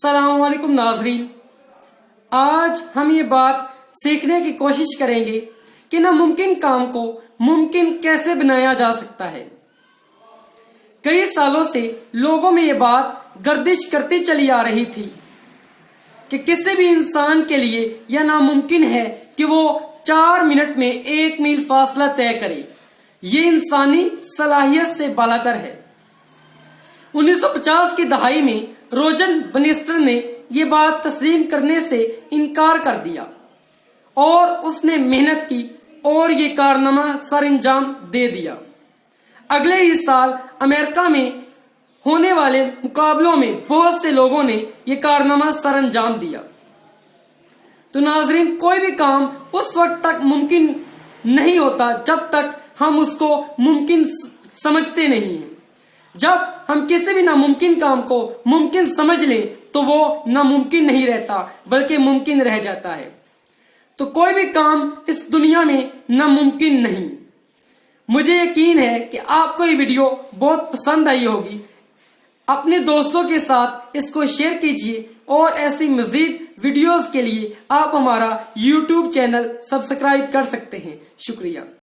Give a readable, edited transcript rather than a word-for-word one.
السلام علیکم ناظرین، آج ہم یہ بات سیکھنے کی کوشش کریں گے کہ ناممکن کام کو ممکن کیسے بنایا جا سکتا ہے۔ کئی سالوں سے لوگوں میں یہ بات گردش کرتی چلی آ رہی تھی کہ کسی بھی انسان کے لیے یہ ناممکن ہے کہ وہ 4 منٹ میں 1 میل فاصلہ طے کرے۔ یہ انسانی صلاحیت سے بالاتر ہے۔ 1950 کی دہائی میں روجر بنسٹر نے یہ بات تسلیم کرنے سے انکار کر دیا اور اس نے محنت کی اور یہ کارنامہ سر انجام دے دیا۔ اگلے ہی سال امریکہ میں ہونے والے مقابلوں میں بہت سے لوگوں نے یہ کارنامہ سر انجام دیا۔ تو ناظرین، کوئی بھی کام اس وقت تک ممکن نہیں ہوتا جب تک ہم اس کو ممکن سمجھتے نہیں ہیں۔ جب ہم کسی بھی ناممکن کام کو ممکن سمجھ لیں تو وہ ناممکن نہیں رہتا بلکہ ممکن رہ جاتا ہے۔ تو کوئی بھی کام اس دنیا میں ناممکن نہیں۔ مجھے یقین ہے کہ آپ کو یہ ویڈیو بہت پسند آئی ہوگی۔ اپنے دوستوں کے ساتھ اس کو شیئر کیجیے اور ایسی مزید ویڈیوز کے لیے آپ ہمارا YouTube چینل سبسکرائب کر سکتے ہیں۔ شکریہ۔